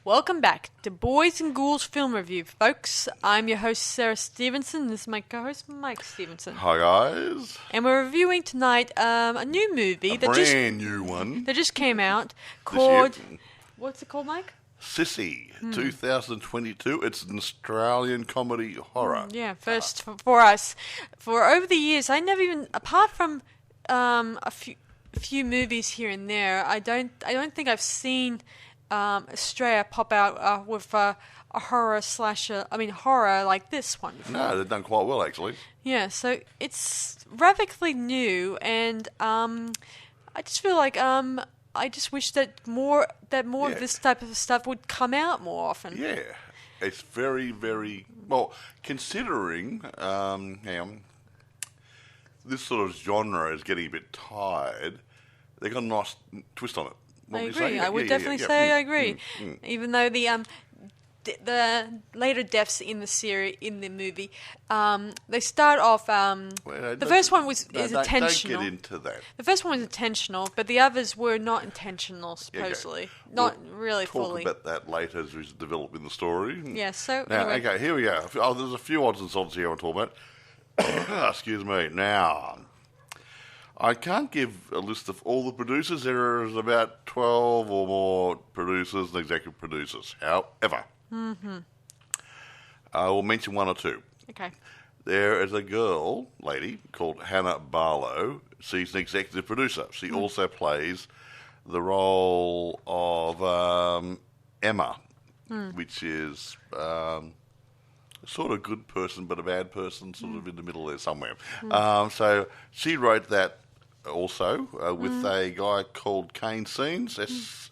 Welcome back to Boys and Ghouls Film Review, folks. I'm your host, Sarah Stephenson. This is my co-host, Mike Stephenson. Hi, guys. And we're reviewing tonight a new movie. New one. That just came out called... This year. What's it called, Mike? Sissy, 2022. It's an Australian comedy horror. Yeah, first for us. For over the years, I never even... Apart from a few movies here and there, I don't think I've seen... Australia pop out with a horror slasher. I mean, horror like this one before. No, they've done quite well, actually. Yeah, so it's radically new, and I just feel like I just wish that more of this type of stuff would come out more often. Yeah, it's very, very well considering. This sort of genre is getting a bit tired. They got a nice twist on it. I agree. I would definitely say I agree. Even though the later deaths in the movie, they start off. The first one is intentional. Don't get into that. The first one was intentional, but the others were not intentional, supposedly. Not really fully. Talk about that later as we develop in the story. Yeah. So now, anyway. okay, here we go. Oh, there's a few odds and sods here I want to talk about. Excuse me. Now, I can't give a list of all the producers. There is about 12 or more producers and executive producers. However, I will mention one or two. Okay. There is a lady called Hannah Barlow. She's an executive producer. She also plays the role of Emma, which is sort of good person but a bad person, sort of in the middle there somewhere. So she wrote that also with a guy called Kane Scenes, Senes.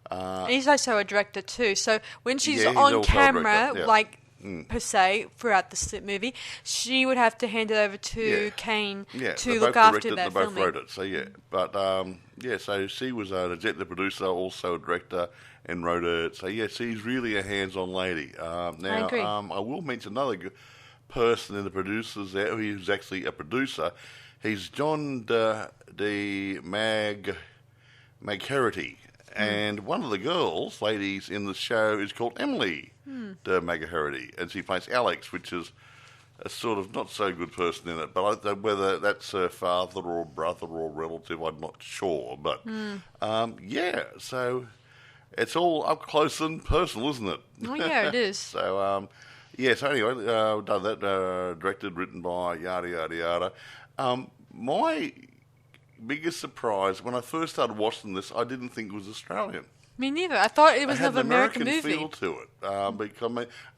And he's also a director too. So when she's he's on also a camera, director, per se, throughout the movie, she would have to hand it over to Kane to look after that filming. They both wrote it, so so she was an executive producer, also a director, and wrote it. So she's really a hands-on lady. Now, I agree. I will mention another person in the producers there who's actually a producer. He's John de Magherity. And one of the ladies in the show is called Emily de Magherity, and she plays Alex, which is a sort of not so good person in it. But whether that's her father or brother or relative, I'm not sure. But so it's all up close and personal, isn't it? Oh yeah, it is. So so anyway, done that, directed, written by yada yada yada. My biggest surprise when I first started watching this, I didn't think it was Australian. Me neither. I thought it was an American movie. Feel to it, and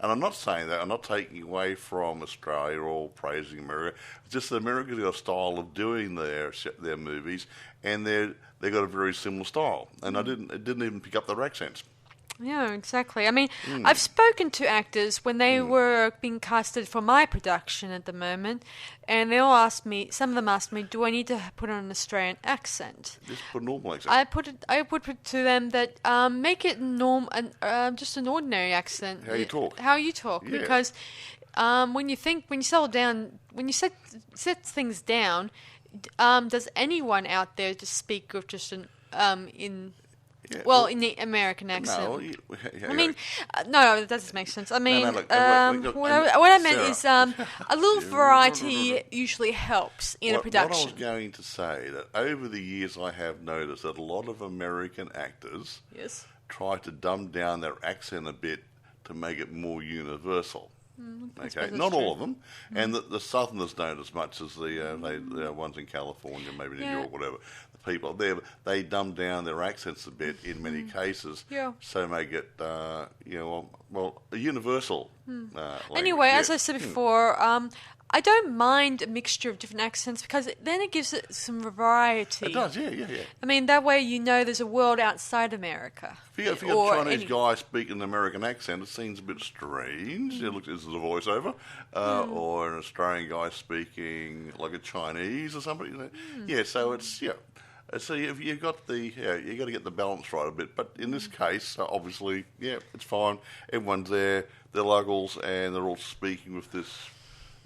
I'm not saying that. I'm not taking away from Australia or praising America. It's just that America's got a style of doing their movies, and they got a very similar style. And it didn't even pick up their accents. Yeah, exactly. I mean, I've spoken to actors when they were being casted for my production at the moment, and they all asked me, some of them asked me, do I need to put on an Australian accent? Just put a normal accent. I put it to them that make it just an ordinary accent. How you talk. How you talk. Yeah. Because when you set things down, does anyone out there just speak with just an in the American accent. No, no, that doesn't make sense. I mean, look, what I meant is a little variety usually helps in a production. What I was going to say, that over the years I have noticed that a lot of American actors try to dumb down their accent a bit to make it more universal. Okay, not all of them, and the Southerners don't as much as the ones in California, maybe New York, whatever. The people there, they dumb down their accents a bit in many cases, so make it a universal. Anyway, language. as I said before, I don't mind a mixture of different accents because then it gives it some variety. It does, yeah. I mean, that way you know there's a world outside America. If you got a Chinese guy speaking an American accent, it seems a bit strange. It looks as a voiceover, or an Australian guy speaking like a Chinese or somebody. So it's So you've got you got to get the balance right a bit. But in this case, obviously, it's fine. Everyone's there. They're locals, and they're all speaking with this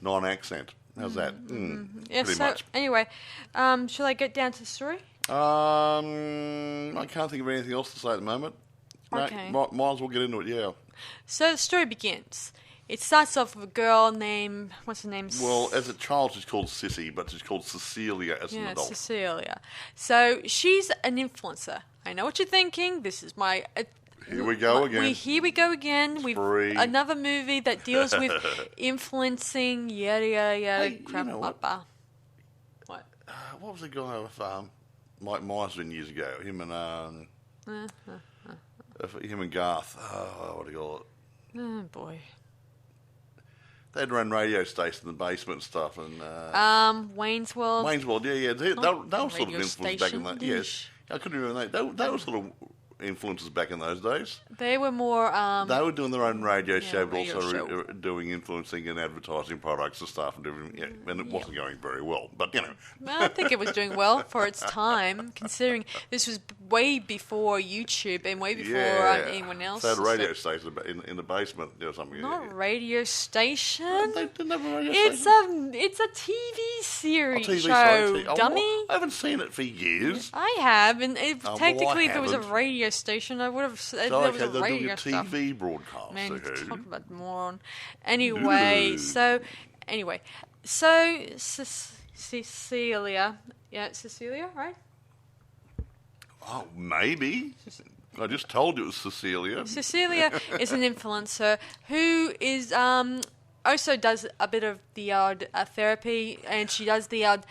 non-accent. How's that? Pretty much. Anyway, shall I get down to the story? I can't think of anything else to say at the moment. Okay. might as well get into it, yeah. So the story begins. It starts off with a girl named... What's her name? Well, as a child, she's called Sissy, but she's called Cecilia as an adult. Cecilia. So she's an influencer. I know what you're thinking. This is my... Here we go again. Here we go again. We've another movie that deals with influencing, yada, yada, yada. Hey, you know what? What? What was the guy with Mike Myers years ago? Him and Garth. What do you call it? Oh, boy. They'd run radio stations in the basement and stuff. And Wayne's World. Wayne's World, yeah. They were sort of radio influenced back in that. station. Yes. I couldn't remember that. They were sort of influences back in those days. They were more... they were doing their own radio show, but radio also show. doing influencing and advertising products and stuff. And it wasn't going very well. But, Well, I think it was doing well for its time, considering this was way before YouTube and way before anyone else. They had a radio station in the basement or something. Not a radio station. They didn't have a radio station. It's a TV series TV show, dummy. I haven't seen it for years. I have, and technically, I if it was a haven't. radio station, I would have said So, there was they're a doing radio a stuff. TV broadcast. Man, okay. talk about moron. Anyway, so Cecilia, Cecilia, right? Oh, maybe. I just told you it was Cecilia. Cecilia is an influencer who is also does a bit of the odd therapy, and she does the odd...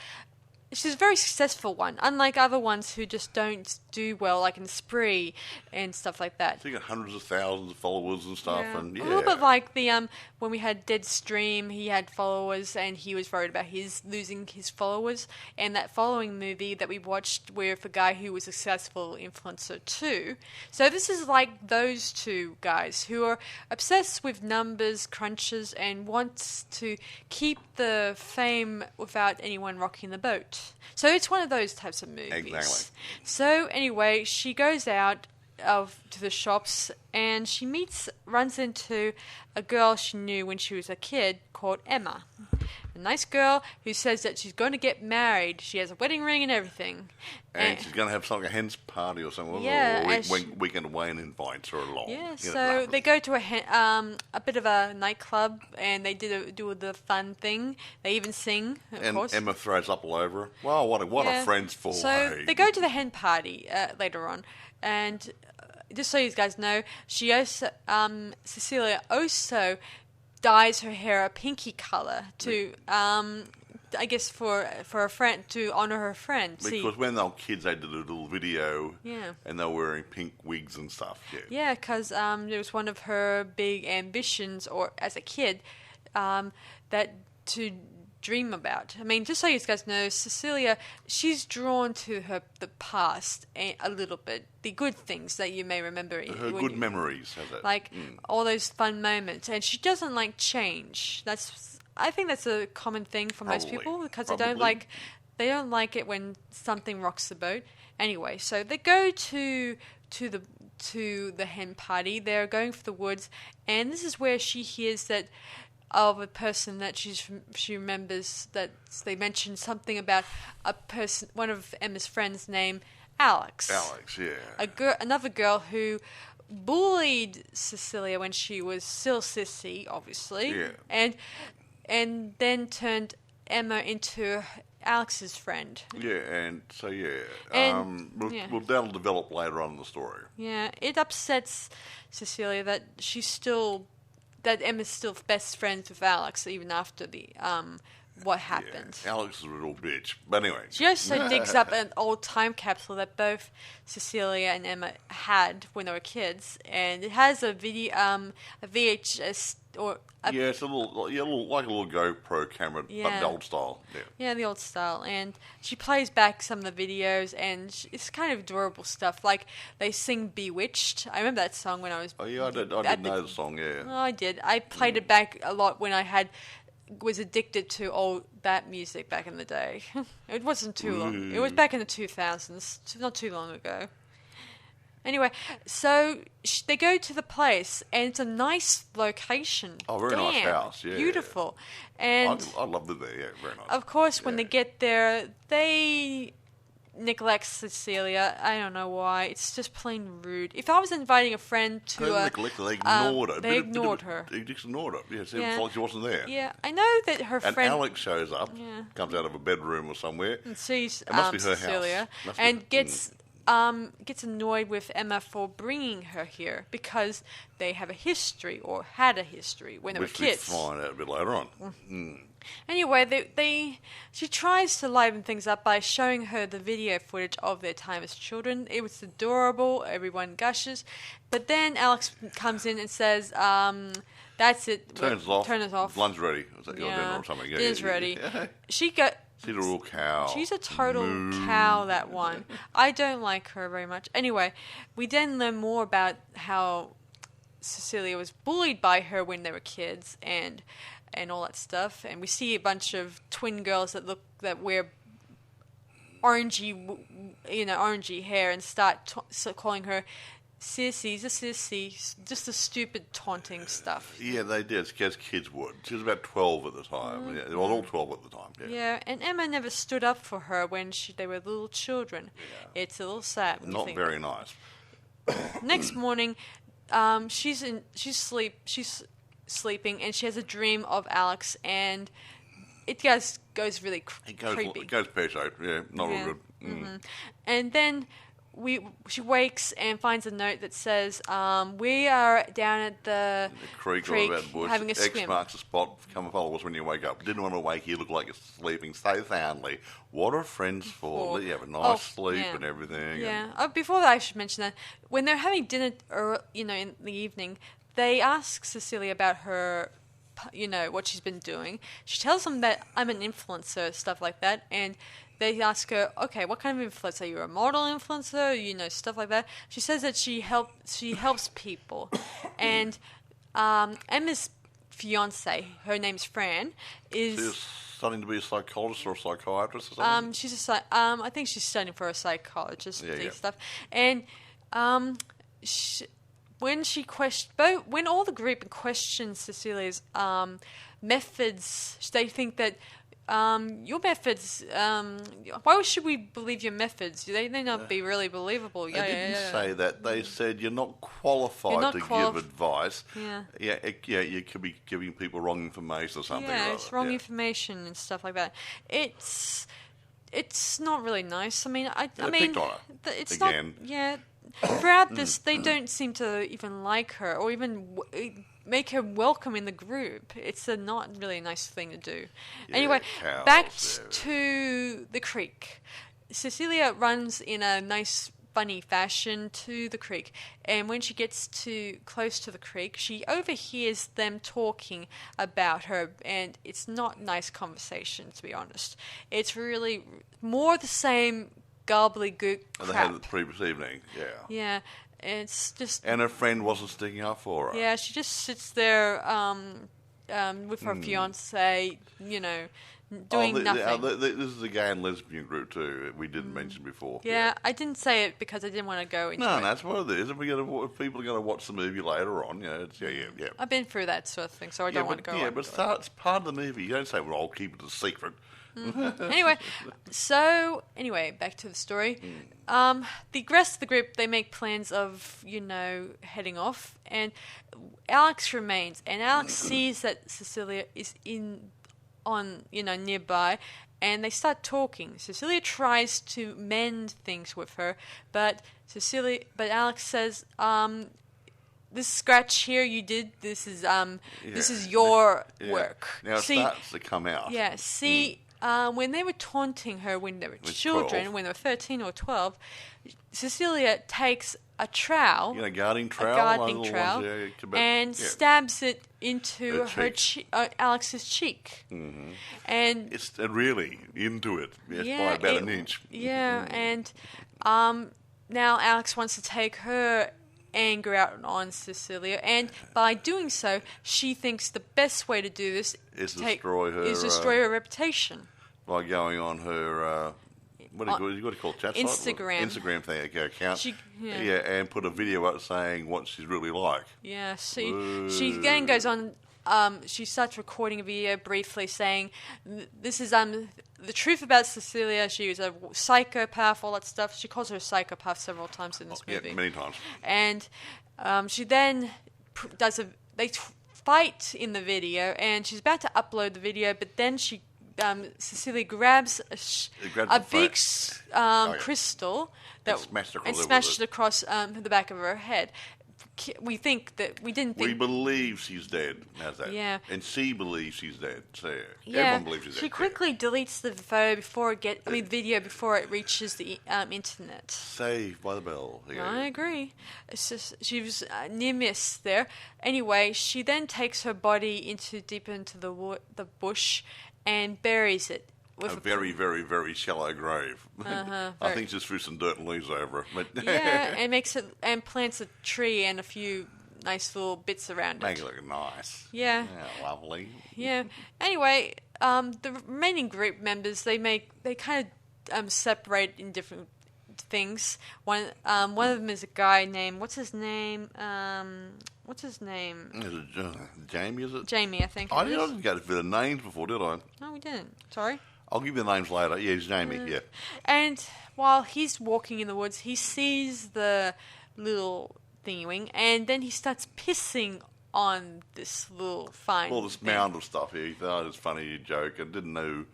She's a very successful one, unlike other ones who just don't do well, like in Spree and stuff like that. So you got hundreds of thousands of followers and stuff, and a little bit like the when we had Deadstream, he had followers and he was worried about losing his followers. And that following movie that we watched, with a guy who was a successful influencer too. So this is like those two guys who are obsessed with numbers, crunches, and wants to keep the fame without anyone rocking the boat. So it's one of those types of movies. Exactly. So anyway, she goes out to the shops and she runs into a girl she knew when she was a kid called Emma. A nice girl who says that she's going to get married. She has a wedding ring and everything. And she's going to have a hen's party or something. Yeah, or weekend away and invites her along. Yeah, so they go to a bit of a nightclub and they do the fun thing. They even sing, of course. Emma throws up all over her. Wow, what a friend's for. So they go to the hen party later on, and just so you guys know, she also, Cecilia also dyes her hair a pinky color to, I guess for a friend, to honor her friend. Because when they were kids, they did a little video, Yeah. and they were wearing pink wigs and stuff. Yeah, Yeah, because it was one of her big ambitions, or as a kid, that to dream about. I mean, just so you guys know, Cecilia, she's drawn to the past a little bit, the good things that you may remember. Her good memories, has it? Like all those fun moments, and she doesn't like change. I think that's a common thing for most people, because they don't like it when something rocks the boat. Anyway, so they go to the hen party. They're going for the woods, and this is where she hears that of a person that she remembers, that they mentioned something about a person, one of Emma's friends named Alex. Alex, yeah. Another girl who bullied Cecilia when she was still Sissy, obviously. Yeah. And then turned Emma into Alex's friend. Yeah, and so that'll develop later on in the story. Yeah, it upsets Cecilia that Emma's still best friends with Alex even after the what happened. Yeah, Alex is a real bitch. But anyway. She also digs up an old time capsule that both Cecilia and Emma had when they were kids, and it has a VHS or it's a little like a little GoPro camera, but the old style. Yeah, the old style. And she plays back some of the videos, and it's kind of adorable stuff. Like, they sing Bewitched. I remember that song when I was... Oh, yeah, I didn't know the song, yeah. Oh, I did. I played it back a lot when I was addicted to all that music back in the day. It wasn't too long. It was back in the 2000s, not too long ago. Anyway, so they go to the place, and it's a nice location. Oh, very nice house, yeah. Beautiful. And I loved it there, yeah, very nice. of course, when they get there, they neglects Cecilia. I don't know why. It's just plain rude. If I was inviting a friend to They ignored her. They ignored her. They just ignored her. Yeah, it like she wasn't there. Yeah, I know that her And friend... Alex shows up, comes out of a bedroom or somewhere. and sees It must be her Cecilia, house. and gets annoyed with Emma for bringing her here because they have a history, or had a history when they were kids. Which we find out a bit later on. Anyway, she tries to liven things up by showing her the video footage of their time as children. It was adorable. Everyone gushes. But then Alex comes in and says, that's it. Turn it off. off. Lunch ready. Is that your dinner or something? Dinner's ready. Yeah. She's a real cow. She's a total cow, that one. I don't like her very much. Anyway, we then learn more about how Cecilia was bullied by her when they were kids and all that stuff. And we see a bunch of twin girls that wear orangey hair and start calling her Sissy's a sissy, just the stupid taunting stuff. Yeah, they did, as kids would. She was about 12 at the time. Yeah, they were all 12 at the time. Yeah, and Emma never stood up for her when they were little children. Yeah. It's a little sad. Not very nice. Next morning, she's sleeping, and she has a dream of Alex, and it goes really creepy. It goes pear-shaped. Yeah, not real good. Mm-hmm. And then she wakes and finds a note that says, we are down at the creek or about the bush. Having a X swim. marks the spot. Come and follow us when you wake up. Didn't want to wake you. Look like you're sleeping. Stay soundly. What are friends for? Let you have a nice sleep and everything. Yeah. Before that, I should mention that when they're having dinner, in the evening, they ask Cecilia about her, what she's been doing. She tells them that I'm an influencer, stuff like that, and they ask her, okay, what kind of influencer? Are you a model influencer? Stuff like that. She says that she helps people. And Emma's fiance, her name's Fran, She's studying to be a psychologist or a psychiatrist or something? I think she's studying for a psychologist and stuff. And when all the group questions Cecilia's methods, they think that your methods, why should we believe your methods? They not be really believable. They didn't say that. They said you're not qualified to give advice. You could be giving people wrong information or something. Yeah, it's wrong information and stuff like that. It's not really nice. I mean, picked on her it's again. Not. Yeah, throughout this, they don't seem to even like her or even make her welcome in the group. It's a not really nice thing to do. Anyway, back to the creek. Cecilia runs in a nice, funny fashion to the creek, and when she gets close to the creek, she overhears them talking about her, and it's not nice conversation, to be honest. It's really more the same gobbledygook crap. They had it the previous evening, Yeah. It's just... And her friend wasn't sticking up for her. Yeah, she just sits there with her fiancé, doing nothing. This is a gay and lesbian group too, we didn't mention before. Yeah, I didn't say it because I didn't want to go into it. No, that's what it is. If people are going to watch the movie later on, it's, yeah. I've been through that sort of thing, so I don't want to go Yeah, but it's part of the movie. You don't say, well, I'll keep it a secret. Anyway, back to the story. The rest of the group, they make plans of, heading off, and Alex remains, and Alex sees that Cecilia is nearby, and they start talking. Cecilia tries to mend things with her, but Alex says, this scratch here you did, this is your work. Now it starts to come out. Yeah, when they were taunting her when they were children, 12. When they were 13 or 12, Cecilia takes a trowel, gardening trowel, and stabs it into Alex's cheek. Mm-hmm. And it's really into it, by about an inch. Yeah, and now Alex wants to take her anger out on Cecilia, and by doing so, she thinks the best way to do this is destroy her reputation by going on her what do you call it? Chat Instagram thing, account. And put a video up saying what she's really like. Yeah, she then goes on. She starts recording a video briefly saying, "This is the truth about Cecilia. She was a psychopath, all that stuff. She calls her a psychopath several times in this movie. Yeah, many times. And she then they fight in the video, and she's about to upload the video, but then Cecilia grabs a big crystal that smashed it across the back of her head. We didn't think. We believe she's dead. How's that? Yeah. And she believes she's dead. So yeah. Everyone believes she's dead. She quickly deletes the video before it reaches the internet. Saved by the bell. Yeah. I agree. She was near miss there. Anyway, she then takes her body deeper into the bush and buries it. With a very, very, very shallow grave. I think just threw some dirt and leaves over it. Yeah, and plants a tree and a few nice little bits around it. Make it look nice. Yeah. Lovely. Yeah. Anyway, the remaining group members they kind of separate in different things. One of them is a guy named what's his name? Is it Jamie? Is it Jamie? I think. I didn't go for the names before, did I? No, we didn't. Sorry. I'll give you the names later. Yeah, it's Jamie. Yeah. And while he's walking in the woods, he sees the little thingy-wing, and then he starts pissing on this little this mound of stuff here. He thought it was funny joke and didn't know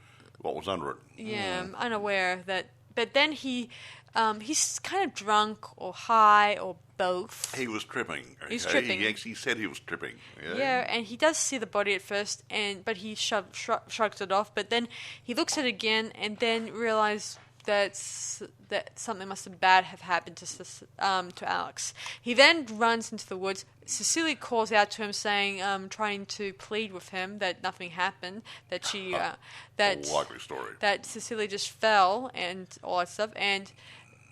what was under it. Yeah, I'm unaware that. But then he's kind of drunk or high or both. He was tripping. Okay? He's tripping. He actually said he was tripping. Yeah, and he does see the body at first, but he shrugs it off. But then he looks at it again, and then realizes that something bad have happened to Alex. He then runs into the woods. Cecilia calls out to him, saying, trying to plead with him that nothing happened, that she likely story, that Cecilia just fell and all that stuff. And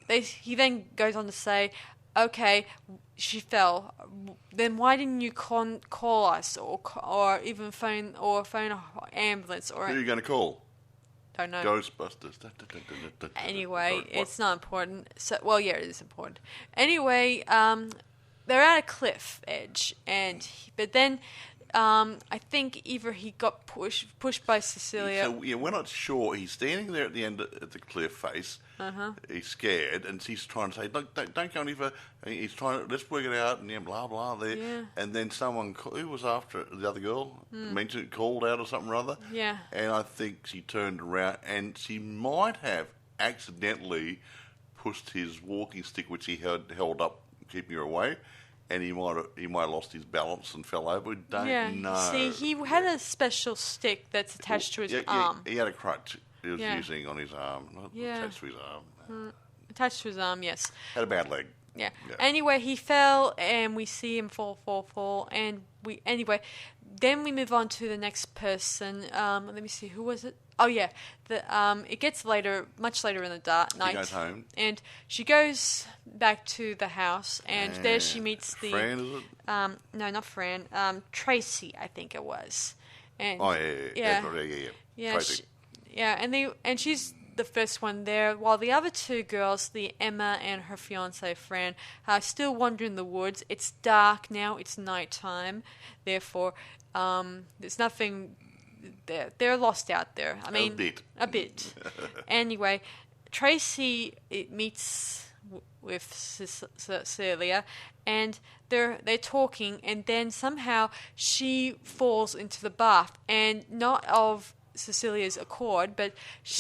he then goes on to say, okay, she fell. Then why didn't you call us or even phone an ambulance? Or who are you going to call? Don't know. Ghostbusters. Anyway, it's not important. So, well, yeah, it is important. Anyway, they're at a cliff edge, but then I think either he got pushed by Cecilia. So yeah, we're not sure. He's standing there at the end at the cliff face. He's scared, and she's trying to say, "Don't go any further." He's trying. Let's work it out, and blah blah. There, yeah. And then someone who was after the other girl mentioned called out or something or other. Yeah. And I think she turned around, and she might have accidentally pushed his walking stick, which he held up, keeping her away. And he might have lost his balance and fell over. We don't know. See, he had a special stick that's attached to his arm. He had a crutch he was using on his arm. Not attached to his arm. Attached to his arm, yes. Had a bad leg. Yeah. Anyway, he fell, and we see him fall, and then we move on to the next person. Let me see, who was it? Oh yeah, it gets much later in the night. She goes home, and she goes back to the house, and there she meets the Fran. Is it? No, not Fran. Tracy, I think it was. And yeah. Tracy. And she's the first one there, while the other two girls, the Emma and her fiance Fran, are still wandering the woods. It's dark now. It's nighttime. Therefore, there's nothing. They're lost out there. I mean, a bit. Anyway, Tracy meets with Cecilia, and they're talking, and then somehow she falls into the bath, and not of Cecilia's accord, but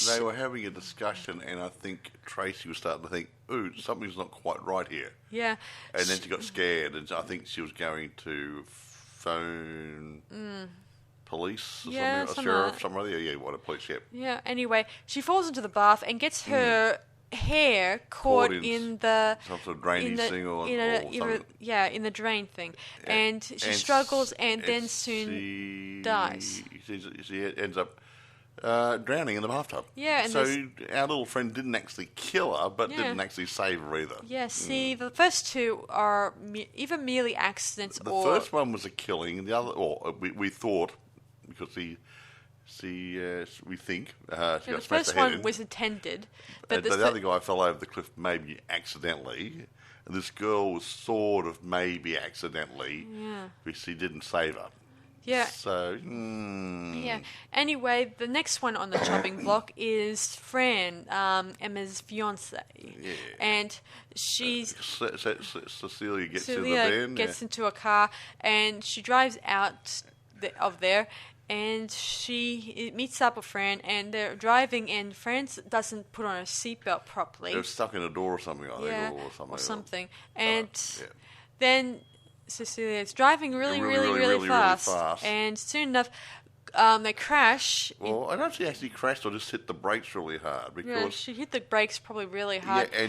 they were having a discussion, and I think Tracy was starting to think, "Ooh, something's not quite right here." Yeah, and then she got scared, and I think she was going to phone police or something, a sheriff, something like that. Yeah, what a police, yep. Yeah. Anyway, she falls into the bath and gets her hair caught in the some sort of drainage thing or something. Yeah, in the drain thing, and she struggles and then soon dies. She ends up drowning in the bathtub. Yeah, and so our little friend didn't actually kill her, but didn't actually save her either. Yeah, see, the first two are either merely accidents the first one was a killing, and the other, we thought, because we think she got the smashed first her head one was intended, but the other guy fell over the cliff maybe accidentally, and this girl was sort of maybe accidentally, because he didn't save her. Yeah. So, Yeah. Anyway, the next one on the chopping block is Fran, Emma's fiance, and she's Cecilia gets in the Celia van. gets into a car and she drives out of there. And she meets up with Fran, and they're driving, and Fran doesn't put on her seatbelt properly. They're stuck in a door or something, I think, or something. And then Cecilia's driving really fast. And soon enough, they crash. Well, I don't know if she actually crashed or just hit the brakes really hard. Because she hit the brakes probably really hard. Yeah,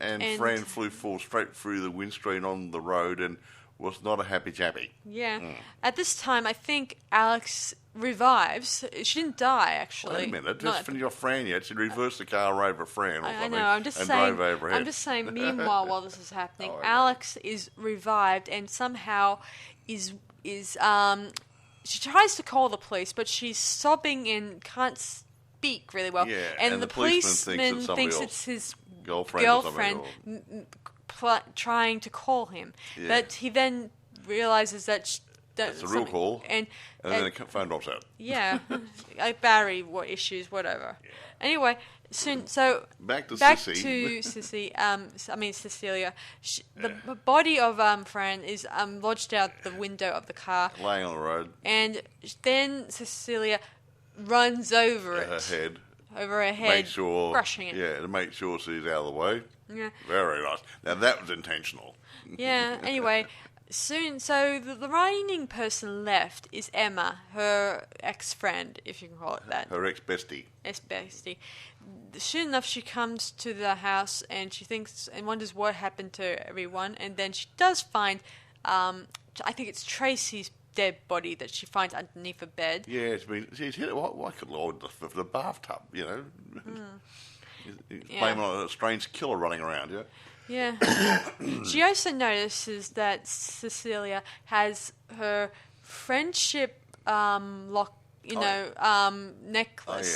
and Fran flew straight through the windscreen on the road and was not a happy chappy. Yeah. At this time, I think Alex revives. She didn't die, actually. Wait a minute. Just finish off Fran yet. She reversed the car over Fran or something. I know. I'm just saying. Drove over I'm just saying. Meanwhile, while this is happening, Alex is revived and somehow is she tries to call the police, but she's sobbing and can't speak really well. Yeah. And the policeman thinks it's his girlfriend trying to call him, but he then realizes that that's a real call, and then the phone drops out. Yeah, like battery issues, whatever. Yeah. Anyway, so back to Sissy. Cecilia. The body of Fran is lodged out the window of the car, laying on the road, and then Cecilia runs over over her head, brushing it. Yeah, to make sure she's out of the way. Yeah. Very nice. Now, that was intentional. Yeah, anyway, so the remaining person left is Emma, her ex-friend, if you can call it that. Her ex-bestie. Ex-bestie. Soon enough, she comes to the house and she thinks and wonders what happened to everyone, and then she does find, I think it's Tracy's dead body that she finds underneath a bed. Yeah, she's hit it. Why could Lord the bathtub? You know, he's blaming on a strange killer running around. Yeah. Yeah. She also notices that Cecilia has her friendship necklace. Oh,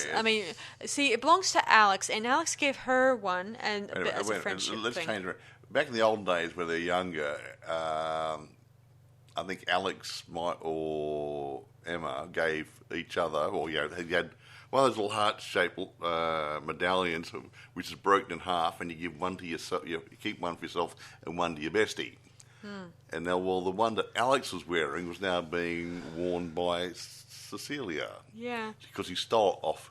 yeah. I mean, see, it belongs to Alex, and Alex gave her one as a friendship let's thing. change it. Back in the olden days, where they're younger. I think Alex or Emma gave each other, or he had one of those little heart-shaped medallions, which is broken in half, and you give one to yourself. You keep one for yourself and one to your bestie. And now, the one that Alex was wearing was now being worn by Cecilia. Yeah, because he stole off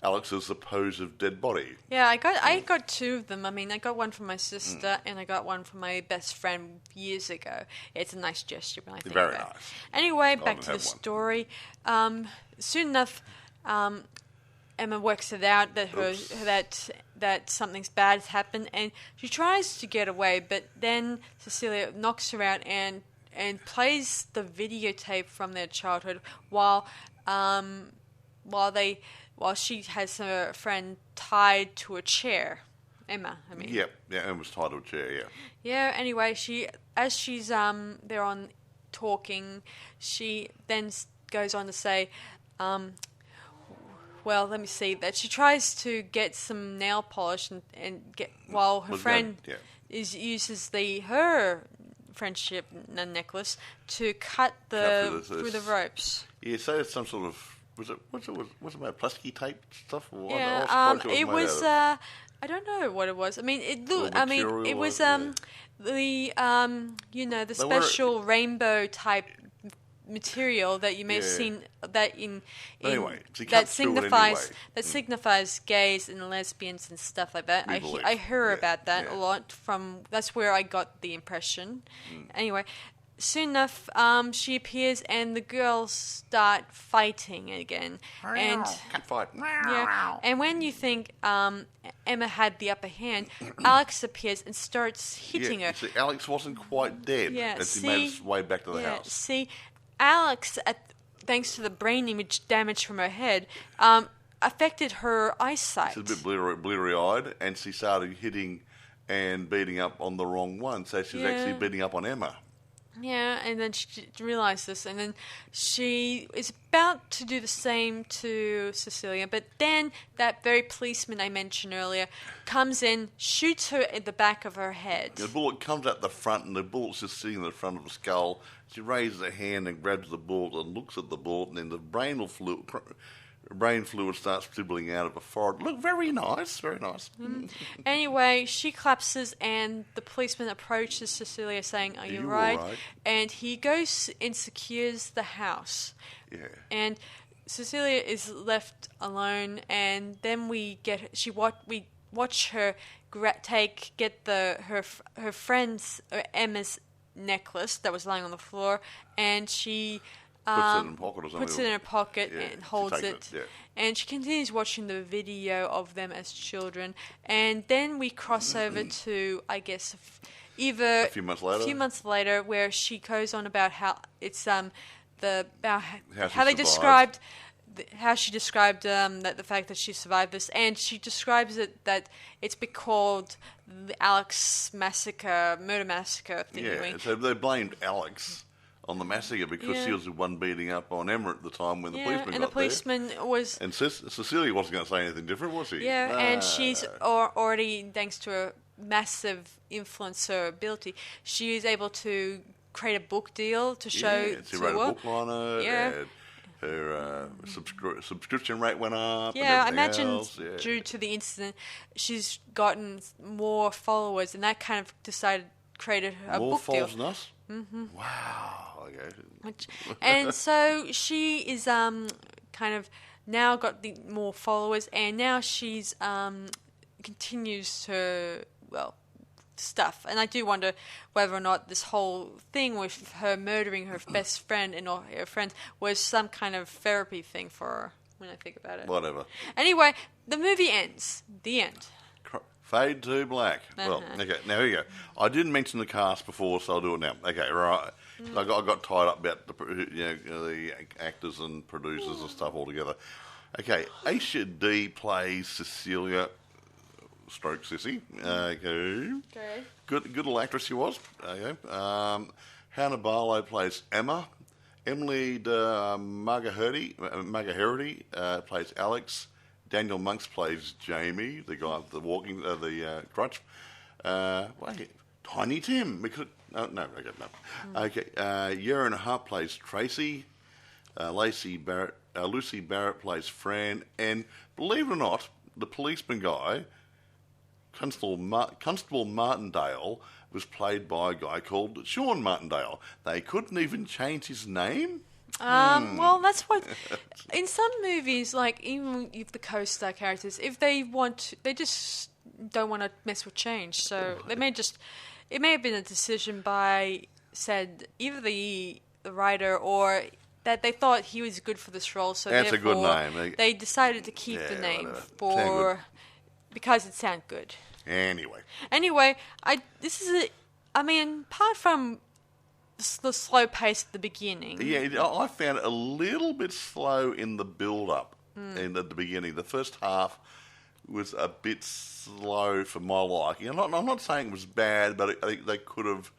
Alex's supposed dead body. Yeah, I got two of them. I mean, I got one from my sister and I got one from my best friend years ago. It's a nice gesture when I think Very about it. nice. Anyway, back to the story. Soon enough, Emma works it out that that something's bad has happened, and she tries to get away, but then Cecilia knocks her out and plays the videotape from their childhood while she has her friend tied to a chair. Emma, I mean. Yep, Emma's tied to a chair, yeah. Yeah, anyway, as she's they're on talking, she then goes on to say, well, let me see, that she tries to get some nail polish and get while her friend uses her friendship necklace to cut through the ropes. Yeah, so it's some sort of was it about plasticky tape stuff? Or yeah, it was. I don't know what it was. I mean, it looked. I mean, it was the special rainbow type material that you may have seen that that signifies gays and lesbians and stuff like that. I heard about that a lot that's where I got the impression. Anyway, soon enough, she appears and the girls start fighting again. Can't fight. Yeah, and when you think Emma had the upper hand, Alex appears and starts hitting her. See, Alex wasn't quite dead as he made his way back to the house. See, Alex, thanks to the brain image damage from her head, affected her eyesight. She's a bit bleary-eyed, and she started hitting and beating up on the wrong one. So she's actually beating up on Emma. Yeah, and then she realized this, and then she is about to do the same to Cecilia, but then that very policeman I mentioned earlier comes in, shoots her in the back of her head. The bullet comes out the front, and the bullet's just sitting in the front of the skull. She raises her hand and grabs the bullet and looks at the bullet, and then the brain fluid starts dribbling out of her forehead. Look, very nice, very nice. Anyway, she collapses, and the policeman approaches Cecilia saying, "Are you right?" All right? And he goes and secures the house. Yeah. And Cecilia is left alone, and then we watch her get her friend's Emma's necklace that was lying on the floor, and she puts it in her pocket and holds it. Yeah. And she continues watching the video of them as children, and then we cross over to, I guess, either A few months later, where she goes on about how it's how she described that the fact that she survived this, and she describes it that it's been called the Alex murder massacre thing. Yeah, so they blamed Alex on the massacre because she was the one beating up on Emma at the time when the policeman got there. And the policeman was... And Cecilia wasn't going to say anything different, was she? Yeah, and she's already, thanks to her massive influencer ability, she is able to create a book deal to show she wrote a book on it. Yeah. Her subscription rate went up. Yeah, I and imagine else. Yeah. due to the incident, she's gotten more followers, and that kind of created a More book deal. followers than us? Mm-hmm. Wow. Okay. And so she is kind of now got the more followers, and now she's continues her stuff. And I do wonder whether or not this whole thing with her murdering her best friend and all her friends was some kind of therapy thing for her, when I think about it. Whatever. Anyway, the movie ends. The end. Fade to black. Well, okay, now here we go. I didn't mention the cast before, so I'll do it now. Okay, right. I got tied up about the actors and producers and stuff all together. Okay, Aisha D plays Cecilia stroke Sissy. Okay. Good little actress she was. Okay. Hannah Barlow plays Emma. Emily Margaherity plays Alex. Daniel Monks plays Jamie, the guy with the crutch. Tiny Tim. Okay. Yerin Hart plays Tracy. Lucy Barrett plays Fran, and believe it or not, the policeman guy, Constable Martindale, was played by a guy called Sean Martindale. They couldn't even change his name. Well, that's what in some movies, like even if the co-star characters, if they just don't want to mess with change. So it may have been a decision by either the writer or that they thought he was good for this role. So that's a good name. They decided to keep the name because it sounded good. Anyway, apart from the slow pace at the beginning. Yeah, I found it a little bit slow in the build-up at the beginning. The first half was a bit slow for my liking. I'm not saying it was bad, but I think they could have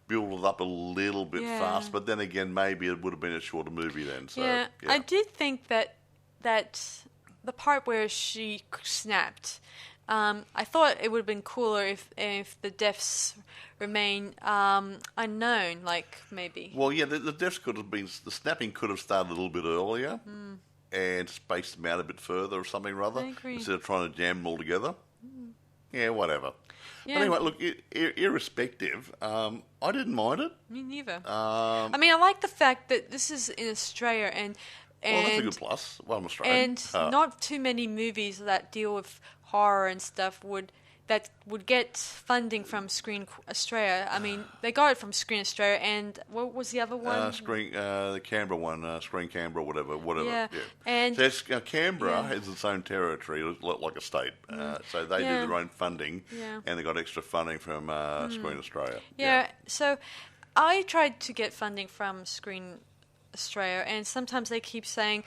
built it up a little bit fast. But then again, maybe it would have been a shorter movie then. So, yeah. I did think that the part where she snapped, I thought it would have been cooler if the deaths remain unknown, like maybe. Well, yeah, the deaths could have been, the snapping could have started a little bit earlier and spaced them out a bit further or something or other. I agree. Instead of trying to jam them all together. Yeah, whatever. Yeah. But anyway, look, irrespective, I didn't mind it. Me neither. I like the fact that this is in Australia and well, that's a good plus. Well, I'm Australian. And not too many movies that deal with horror and stuff would get funding from Screen Australia. I mean, they got it from Screen Australia, and what was the other one? The Canberra one, Screen Canberra, whatever. Yeah. And so Canberra has its own territory, like a state. So they do their own funding, and they got extra funding from Screen Australia. Yeah. So I tried to get funding from Screen Australia, and sometimes they keep saying,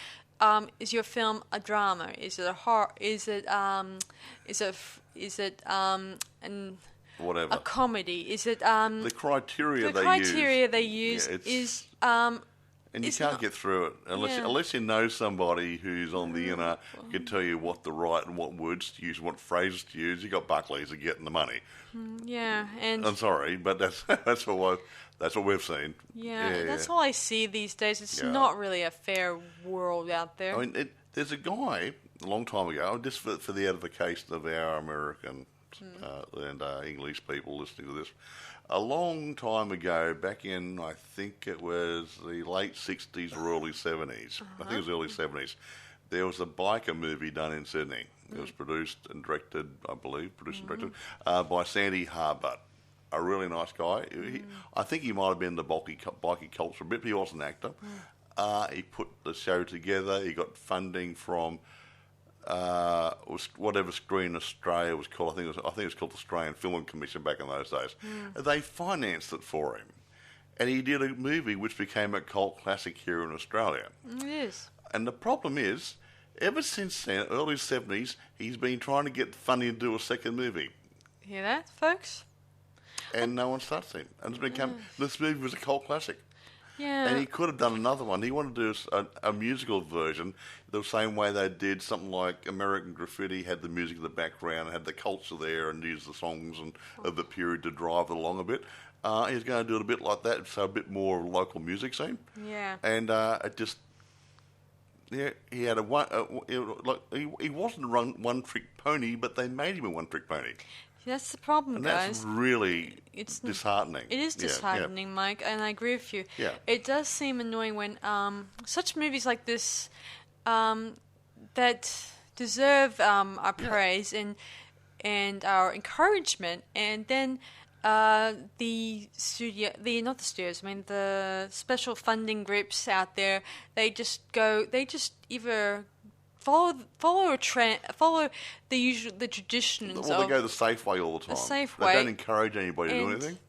is your film a drama? Is it a horror? Is it whatever. a comedy? Is it The criteria they use is and you it's can't not- get through it unless you know somebody who's on the inner can tell you what to write and what words to use, what phrases to use. You got Buckley's are getting the money. and I'm sorry, but that's what we've seen. that's all I see these days. It's Yeah. not really a fair world out there. I mean, there's a guy a long time ago, just for the edification of our American and English people listening to this, a long time ago, back in, I think it was the late 60s or early 70s, I think it was early 70s, there was a biker movie done in Sydney. It was produced and directed, I believe, by Sandy Harbutt. A really nice guy. I think he might have been the bikie culture a bit, but he was an actor. He put the show together. He got funding from whatever Screen Australia was called. I think it was called the Australian Film Commission back in those days. They financed it for him, and he did a movie which became a cult classic here in Australia. It is. And the problem is, ever since then, early 70s, he's been trying to get funding to do a second movie, Hear that, folks? and no one starts him. And it's become this movie was a cult classic. Yeah. And he could have done another one. He wanted to do a musical version the same way they did something like American Graffiti, had the music in the background, had the culture there, and used the songs of the period to drive it along a bit. He's going to do it a bit like that, so a bit more local music scene. Yeah. And it just, he had he wasn't a one-trick pony, but they made him a one-trick pony. That's the problem, And guys. that's really It's disheartening. It is Yeah, disheartening, Mike, and I agree with you. Yeah. It does seem annoying when such movies like this that deserve our praise and our encouragement, and then the special funding groups out there, they just either follow a trend, follow the traditions. Well, they go the safe way all the time. The safe They way. don't encourage anybody to do anything.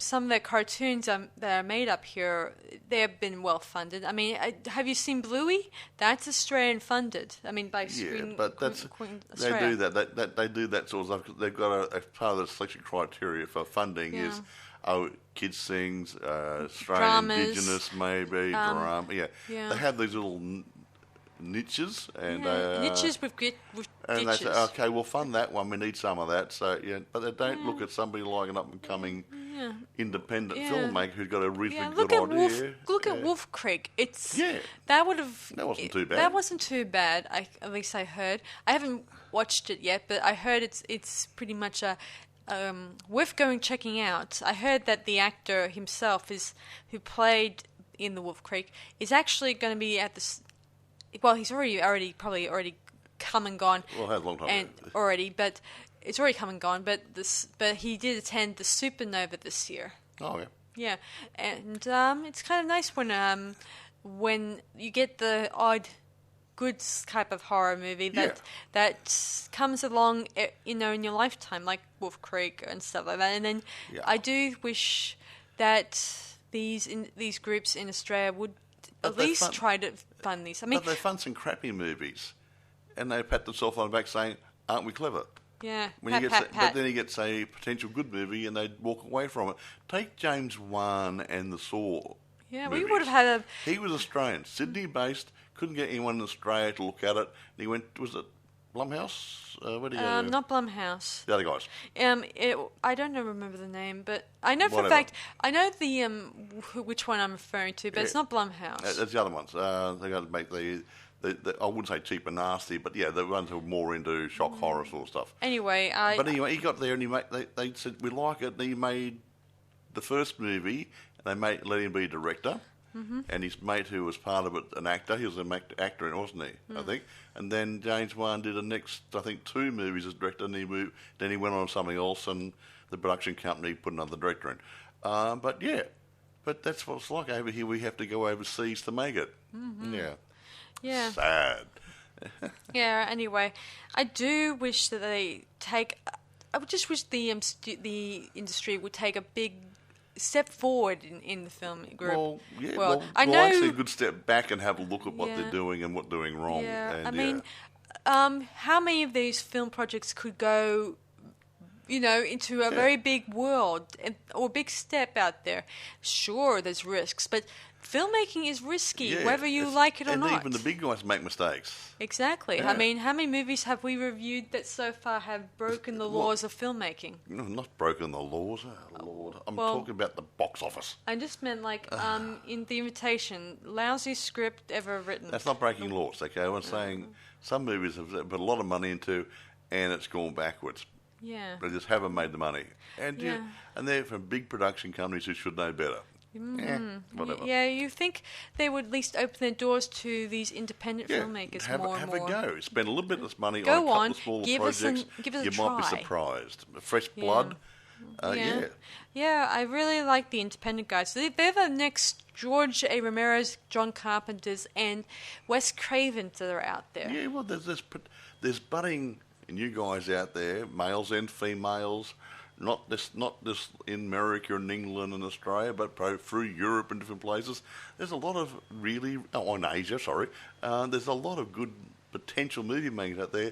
Some of the cartoons that are made up here, they have been well funded. I mean, have you seen Bluey? That's Australian funded. I mean, by Screen. Yeah, but they Australia. do that. They do that sort of stuff. They've got a part of the selection criteria for funding is kids sings, Australian Dramas, Indigenous maybe, drama. yeah. They have these little niches and niches with and they ditches. say, okay, we'll fund that one. We need some of that. So but they don't look at somebody like an up and coming independent filmmaker who's got a reasonably good idea. Look at Wolf Creek. That wasn't too bad. That wasn't too bad. At least I heard. I haven't watched it yet, but I heard it's pretty much a worth checking out. I heard that the actor himself who played in the Wolf Creek is actually going to be at the. Well, he's already come and gone. Well, it has a long time already, but it's already come and gone. But he did attend the Supernova this year. Oh yeah. Yeah, and it's kind of nice when you get the odd good type of horror movie that comes along, in your lifetime, like Wolf Creek and stuff like that. And then I do wish that these groups in Australia would at least try to fund these. I mean, but they fund some crappy movies, and they pat themselves on the back saying, "Aren't we clever?" Yeah, But then he gets a potential good movie, and they walk away from it. Take James Wan and the Saw. Yeah, movies. we would have had He was Australian, Sydney-based. Couldn't get anyone in Australia to look at it. And he went. Was it Blumhouse? Where did he go? not Blumhouse. The other guys. I don't remember the name, but I know for a Whatever. fact I know the which one I'm referring to, but it's not Blumhouse. That's the other ones. They got to make the I wouldn't say cheap and nasty, but the ones who are more into shock horror sort of stuff. Anyway, he got there and they said we like it. And he made the first movie. And they let him be director, and his mate who was part of it, an actor. He was an actor in it, wasn't he? I think. And then James Wan did the next, I think, 2 movies as director, and then he went on to something else, and the production company put another director in. But that's what it's like over here. We have to go overseas to make it. Yeah. Sad. Yeah. Anyway, I do wish that I would just wish the industry would take a big step forward in the film group. I know. Actually, a good step back and have a look at what they're doing and what they're doing wrong. Yeah. And, I mean, how many of these film projects could go into a very big world or big step out there. Sure, there's risks, but filmmaking is risky, whether you like it or not. And even the big guys make mistakes. Exactly. Yeah. I mean, how many movies have we reviewed that so far have broken the laws of filmmaking? No, not broken the laws. Oh, Lord. I'm talking about the box office. I just meant in The Invitation, lousy script ever written. That's not breaking laws, okay? I'm saying some movies have put a lot of money into and it's gone backwards. Yeah. They just haven't made the money. And they're from big production companies who should know better. Whatever. Yeah, you think they would at least open their doors to these independent filmmakers more and more. Have a go. Spend a little bit of this money Go on a couple of smaller projects. Give us a you try. might be surprised. Fresh blood. Yeah, I really like the independent guys. They're the next George A. Romero's, John Carpenter's, and Wes Craven's that are out there. Yeah, well, there's budding new guys out there, males and females. Not just in America and England and Australia, but through Europe and different places. There's a lot of in Asia, sorry. There's a lot of good potential movie makers out there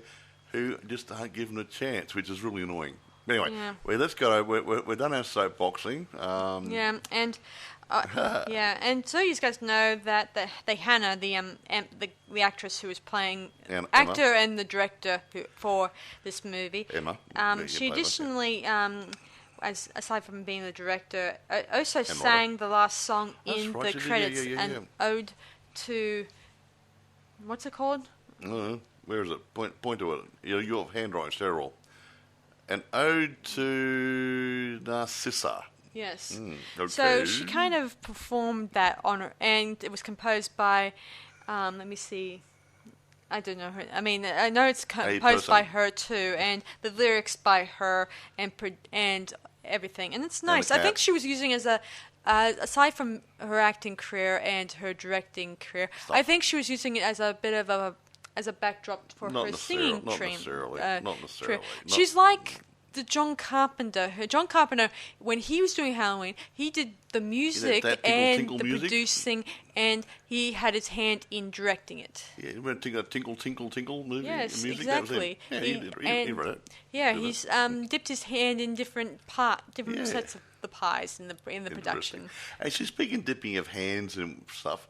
who just aren't given a chance, which is really annoying. Anyway, let's go. We're done our soapboxing. And so you guys know that Hannah, the actress who was playing Emma. and the director for this movie, Emma. She additionally, aside from being the director, also sang the last song in the credits, an ode to, what's it called? Where is it? Point to it. Your handwriting's terrible. An ode to Narcissa. Yes. Okay. So she kind of performed that on her, and it was composed by, let me see, I don't know her. I mean, I know it's composed by her too, and the lyrics by her, and everything, and it's nice. I think she was using as aside from her acting career and her directing career, I think she was using it as a bit of as a backdrop for her singing not necessarily. She's like the John Carpenter. John Carpenter, when he was doing Halloween, he did the music and the producing, and he had his hand in directing it. Yeah, you went to a Tinkle Tinkle Tinkle movie. Yes, music, exactly. That was him. Yeah, he wrote it. Yeah, he's dipped his hand in different sets of the pies in the production. Actually, speaking of dipping of hands and stuff,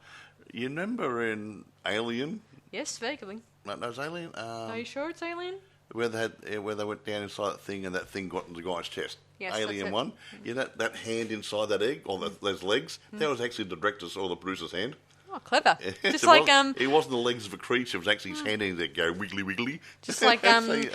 you remember in Alien? Yes, vaguely. No, it was Alien. Are you sure it's Alien? Where they went down inside that thing and that thing got in the guy's chest. Yes, Alien that's it. 1. Yeah, that hand inside that egg, or those legs, that was actually the director's or the producer's hand. Oh, clever. Just it wasn't the legs of a creature, it was actually his hand in there go wiggly wiggly. Just like I can't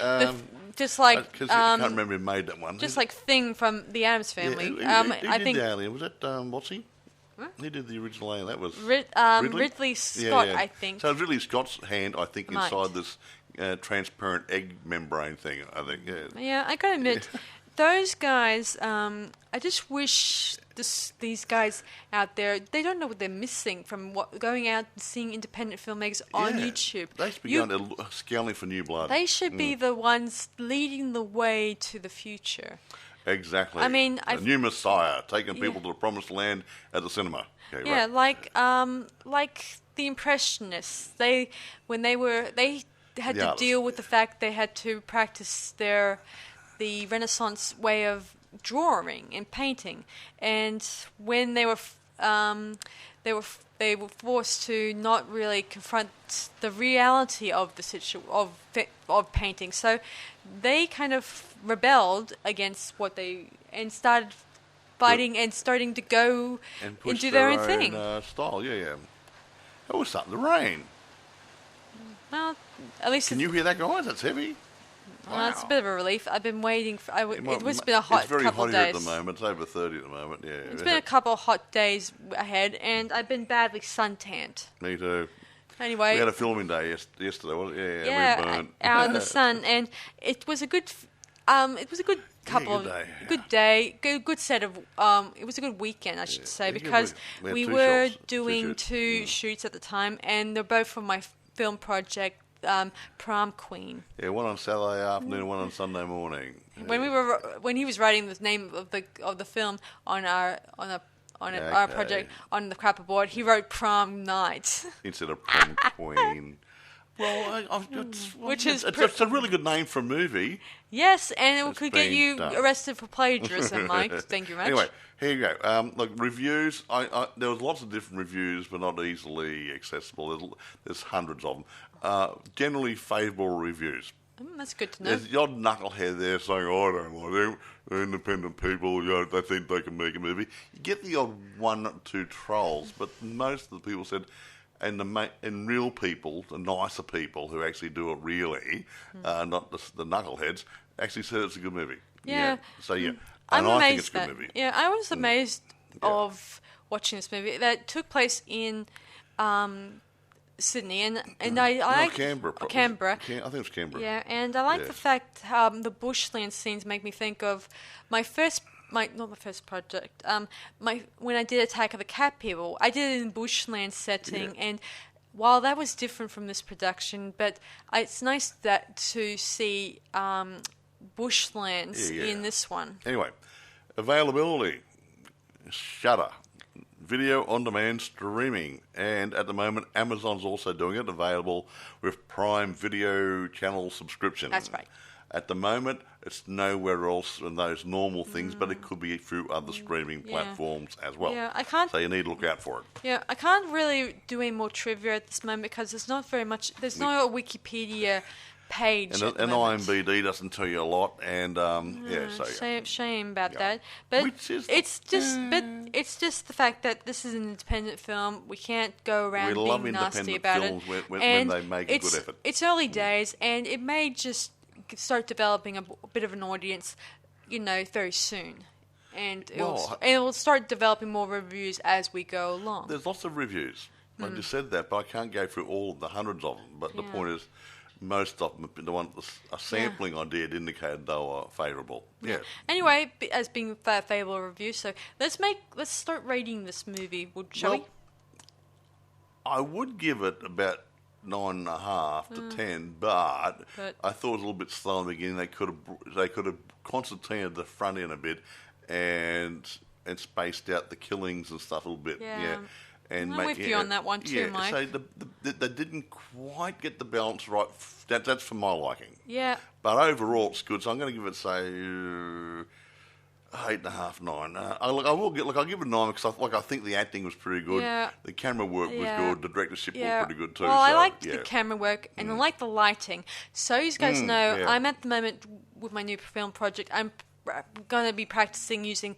remember who made that one. Just like Thing from the Addams Family. Yeah, who did the Alien? Was that what's he? What? He did the original Alien. That was Ridley Scott, I think. So it was Ridley Scott's hand, I think, inside this transparent egg membrane thing, I think. Yeah, I gotta admit, those guys, I just wish these guys out there, they don't know what they're missing from going out and seeing independent filmmakers on YouTube. They should be scouting for new blood. They should be the ones leading the way to the future. Exactly. I mean, a new Messiah, taking people to the promised land at the cinema. Okay, yeah, right. like the Impressionists. They had to deal with the fact they had to practice the Renaissance way of drawing and painting, and when they were forced to not really confront the reality of the of painting. So they kind of rebelled against and started fighting and starting to go and do their own thing. Style, yeah. It was starting to rain. Well, at least can you hear that, guys? That's heavy. Well, it's a bit of a relief. I've been waiting for. It was been a couple hot of days. It's very hot here at the moment. It's over 30 at the moment. Yeah, it's been a couple of hot days ahead, and I've been badly suntanned. Me too. Anyway, we had a filming day yesterday, wasn't it? Yeah, we burnt. Out in the sun, and it was a good. It was a good good day, good set of. It was a good weekend, I should say, because we were doing two shoots at the time, and they're both for my film project. Prom Queen. Yeah, one on Saturday afternoon, and one on Sunday morning. When he was writing the name of the film on our project on the crapper board, he wrote Prom Night instead of Prom Queen. Well, Which is it's a really good name for a movie. Yes, and it It's could get been you done. arrested for plagiarism, Mike. Thank you very much. Anyway, here you go. Look, reviews. There was lots of different reviews, but not easily accessible. There's hundreds of them. Generally favourable reviews. That's good to know. There's the odd knucklehead there saying, "I don't like them. They're independent people. They think they can make a movie." You get the odd one or two trolls, but most of the people said, and real people, the nicer people who actually do it really, not the knuckleheads, actually said it's a good movie. Yeah. So yeah, I'm and I think amazed it's a good movie. Yeah, I was amazed of watching this movie that took place in Sydney, and I Canberra. Probably. Canberra. I think it's Canberra. Yeah, and I like the fact the bushland scenes make me think of not my first project. When I did Attack of the Cat People, I did it in bushland setting, and while that was different from this production, but it's nice to see bushlands in this one. Anyway, availability, Shudder, video on demand streaming, and at the moment Amazon's also doing it, available with Prime Video channel subscription. That's right. At the moment, it's nowhere else in those normal things, but it could be through other streaming platforms as well. Yeah, I can't. So you need to look out for it. Yeah, I can't really do any more trivia at this moment because there's not very much. There's no Wikipedia page. And IMDb doesn't tell you a lot, and shame about that. But it's just the fact that this is an independent film. We can't go around being nasty about it. When they make a good effort. It's early days, and it may just start developing a bit of an audience, very soon. And it will start developing more reviews as we go along. There's lots of reviews. I just said that, but I can't go through all of the hundreds of them. But the point is, most of them, a sampling I did indicated they were favourable. Yeah. Anyway, as being a favourable review, so let's start rating this movie, shall we? I would give it about 9.5 to 10, but I thought it was a little bit slow in the beginning. They could have concentrated the front end a bit and spaced out the killings and stuff a little bit. Yeah. And I'm with you on that one too, Mike. So they didn't quite get the balance right. That's for my liking. Yeah. But overall, it's good. So I'm going to give it, say, 8.5, 9. I'll give it a 9 because I think the acting was pretty good. Yeah. The camera work was good. The directorship was pretty good too. Well, I liked the camera work and I like the lighting. So you guys know, I'm at the moment with my new film project. I'm going to be practicing using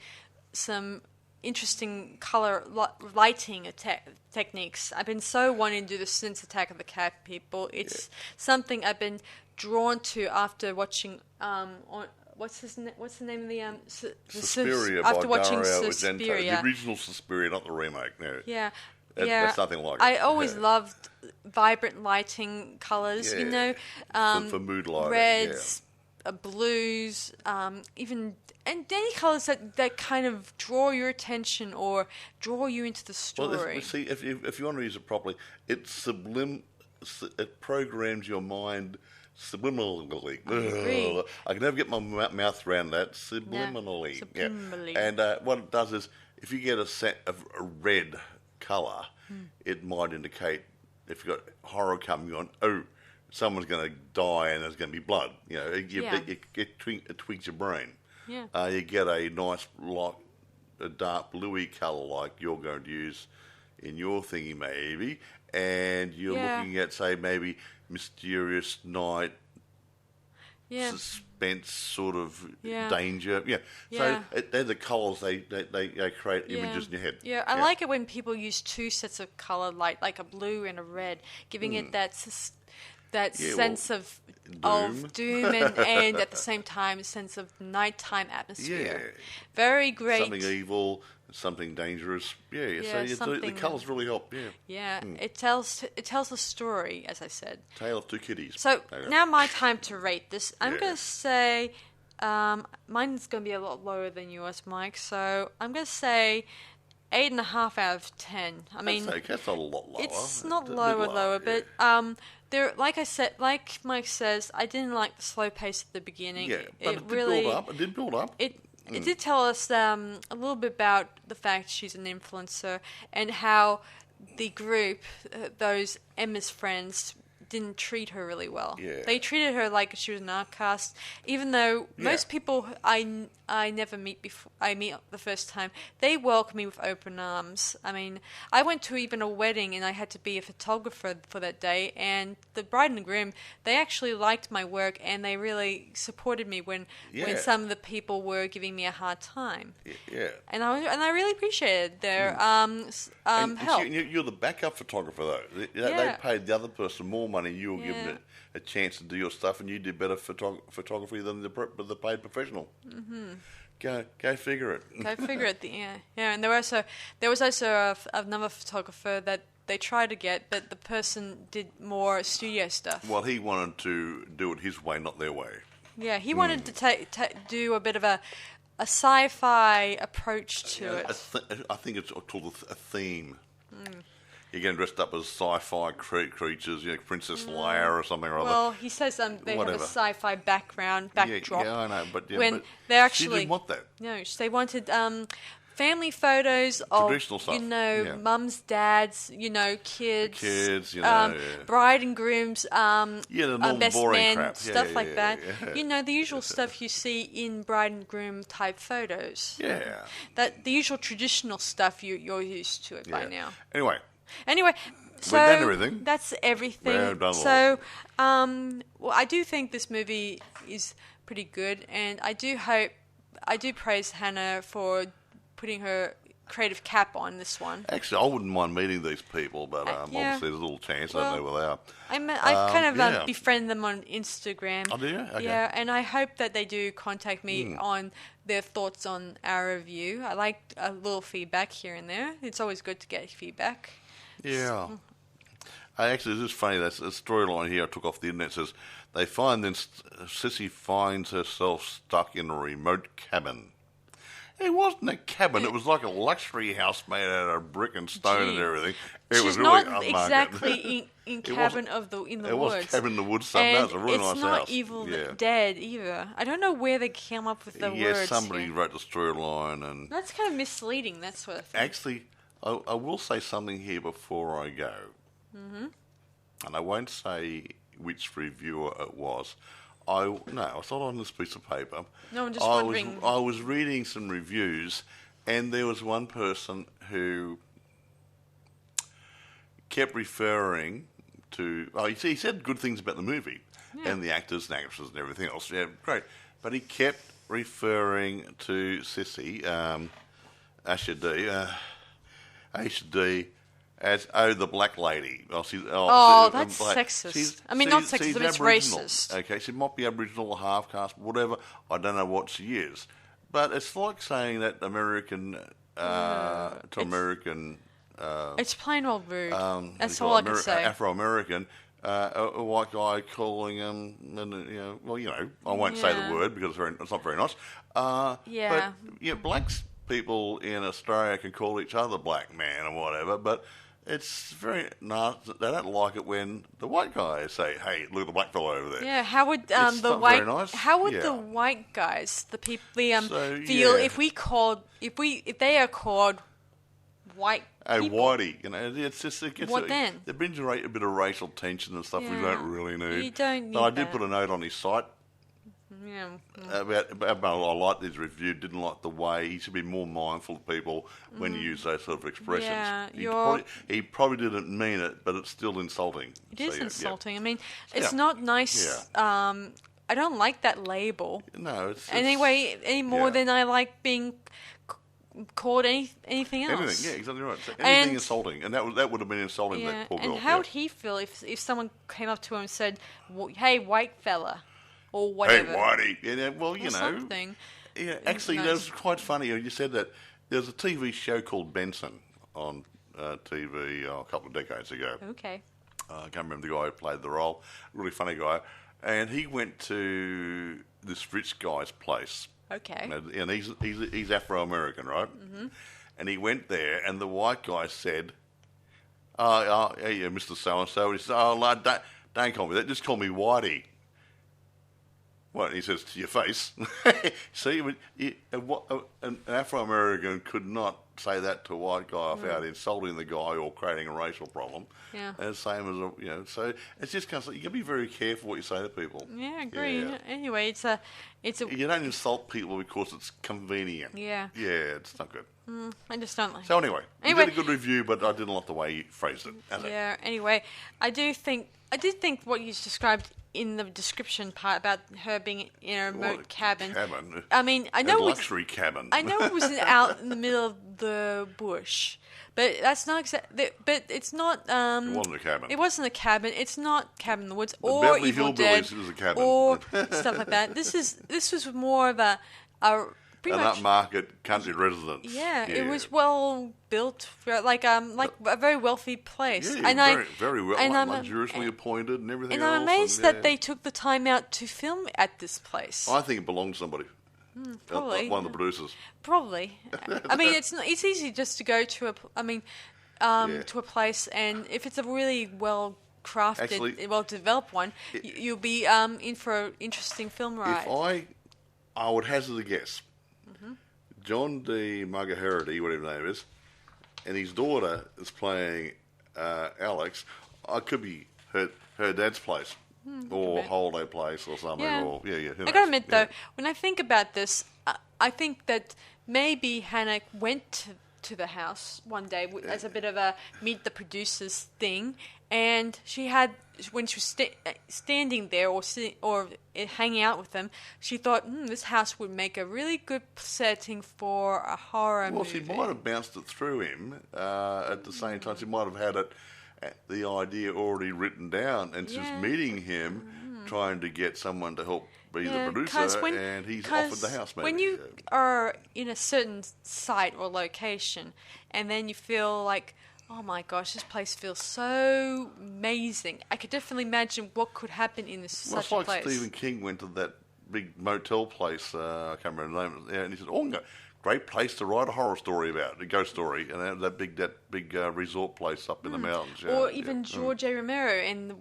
some interesting color lighting techniques. I've been so wanting to do this since Attack of the Cat People. It's something I've been drawn to after watching what's the name of the Suspiria after by watching Dario Suspiria. Argento. The original Suspiria, not the remake. No. Yeah. That's nothing like it. I always loved vibrant lighting colors, for mood lighting, reds, blues, and any colors that kind of draw your attention or draw you into the story. Well, see, if you want to use it properly, it programs your mind subliminally. I can never get my mouth around that. Subliminally. Yeah, subliminally. Yeah. And what it does is, if you get a set of a red colour, it might indicate, if you've got horror coming on, someone's going to die and there's going to be blood. It tweaks your brain. Yeah. You get a nice, a dark bluey colour like you're going to use in your thingy maybe, and you're looking at, say, maybe mysterious night, suspense sort of danger. Yeah. So they're the colours they create images in your head. Yeah, I like it when people use two sets of colour, like a blue and a red, giving it that sense of doom and at the same time a sense of nighttime atmosphere. Yeah. Very great. Something evil, something dangerous. So the colours really help. Yeah. It tells a story, as I said. Tale of Two Kitties. So now my time to rate this. I'm going to say mine's going to be a lot lower than yours, Mike. So I'm going to say 8.5 out of 10. I mean, that's a lot lower. It's not lower, but there, like Mike says, I didn't like the slow pace at the beginning. Yeah, but it did build up. It did tell us a little bit about the fact she's an influencer and how the group, those Emma's friends, didn't treat her really well. Yeah. They treated her like she was an outcast, even though most people I never meet before I meet the first time, they welcome me with open arms. I mean, I went to even a wedding and I had to be a photographer for that day, and the bride and groom, they actually liked my work and they really supported me when some of the people were giving me a hard time. Yeah. And I really appreciated their And help. you're the backup photographer, though. They paid the other person more money. You were given a chance to do your stuff, and you did better photography than the paid professional. Mm-hmm. Go figure it. Go figure it. Yeah. And there was also another photographer that they tried to get, but the person did more studio stuff. Well, he wanted to do it his way, not their way. Yeah, he wanted to do a bit of a sci-fi approach to it. I think it's called a theme. You're getting dressed up as sci-fi creatures, Princess Leia or something or other. Well, he says they have a sci-fi backdrop. Yeah, I know, but when they actually she didn't want that. No, they wanted family photos of traditional stuff. Mums, dads, kids, bride and grooms, the normal best boring man, crap. stuff like that. The usual stuff you see in bride and groom type photos. Yeah. That the usual traditional stuff you're used to it by now. Anyway, so we've done everything. That's everything. We've done so, I do think this movie is pretty good, and I do praise Hannah for putting her creative cap on this one. Actually, I wouldn't mind meeting these people, but obviously there's a little chance I don't know where they are. I kind of befriend them on Instagram. Oh, do you? Okay. Yeah, and I hope that they do contact me on their thoughts on our review. I like a little feedback here and there. It's always good to get feedback. Yeah. Actually, it's just funny. That's a storyline here I took off the internet. It says, they find then Sissy finds herself stuck in a remote cabin. It wasn't a cabin. It was like a luxury house made out of brick and stone and everything. It was really not exactly in cabin in the it woods. It was cabin in the woods. That was a really nice house. It's not Evil Dead either. I don't know where they came up with the words. Yes, somebody wrote the storyline, and that's kind of misleading. That sort of thing. Actually, I will say something here before I go, and I won't say which reviewer it was. It's not on this piece of paper. No, I'm just wondering. I was reading some reviews, and there was one person who kept referring to... he said good things about the movie and the actors and actresses and everything else. Yeah, great. But he kept referring to Sissy, Aisha D, as the black lady. That's sexist. Not sexist, but it's racist. Okay, she might be Aboriginal or half caste, whatever. I don't know what she is, but it's like saying that American to American. It's plain old rude. That's all I can say. Afro-American, a white guy calling him, I won't say the word because it's not very nice. But blacks people in Australia can call each other black man or whatever, but it's very nice. They don't like it when the white guys say, "Hey, look at the black fellow over there." Yeah, how would the white guys, the people, feel if they are called white people? Whitey, it's just what then? It brings a bit of racial tension and stuff we don't really need. You don't need but I did put a note on his site. Yeah. About I liked his review. Didn't like the way he should be more mindful of people when you use those sort of expressions. Yeah, he probably didn't mean it, but it's still insulting. It is insulting. I mean, it's not nice. Yeah. I don't like that label. No, it's any more than I like being called anything else. Anything, yeah, exactly right. So anything insulting, and that would have been insulting to that poor girl. And how would he feel if someone came up to him and said, "Hey, white fella," or whatever? Hey, whitey. Yeah, well, something. Yeah, actually, that was quite funny. You said that there was a TV show called Benson on TV a couple of decades ago. Okay. I can't remember the guy who played the role. Really funny guy, and he went to this rich guy's place. Okay. And he's Afro-American, right? Mm-hmm. And he went there, and the white guy said, yeah, Mr. So-and-so. He said, don't call me that. Just call me Whitey. What, he says, to your face. See, an Afro-American could not say that to a white guy without insulting the guy or creating a racial problem. Yeah. And same as, so it's just kind of, you got to be very careful what you say to people. Yeah, I agree. Yeah. Anyway, You don't insult people because it's convenient. Yeah. Yeah, it's not good. I just don't like. So anyway, you did a good review, but I didn't like the way you phrased it. Yeah. Anyway, I did think what you described in the description part about her being in a remote cabin. I mean, I know a luxury cabin. I know it was out in the middle of the bush, but that's not exactly. But it's not. It wasn't a cabin. It wasn't a cabin. It's not Cabin in the Woods or Beverly Evil Dead was a cabin. or stuff like that. This was more of a pretty an much upmarket country residence. Yeah, it was well built, like a very wealthy place. Yeah, and very well, and luxuriously appointed and everything and else. I'm amazed that they took the time out to film at this place. I think it belonged to somebody. Probably one of the producers. Probably. I mean, it's easy just to go to to a place, and if it's a really well crafted, well developed one, you'll be in for an interesting film ride. If I would hazard a guess. John D. Margaherity, whatever his name is, and his daughter is playing Alex. I could be her dad's place or holiday place or something. Yeah. Or I gotta admit though, when I think about this, I think that maybe Hannah went to the house one day as a bit of a meet the producers thing, and she had, when she was standing there or hanging out with them, she thought, this house would make a really good setting for a horror movie. She might have bounced it through him at the same time. She might have had the idea already written down, and she's meeting him, trying to get someone to help be the producer, and he's offered the house. Maybe. When you are in a certain site or location, and then you feel like, oh my gosh, this place feels so amazing. I could definitely imagine what could happen in such a place. It's like Stephen King went to that big motel place, I can't remember the name, and he said, great place to write a horror story about, a ghost story, and that big resort place up in the mountains. Yeah, or even George A. Romero,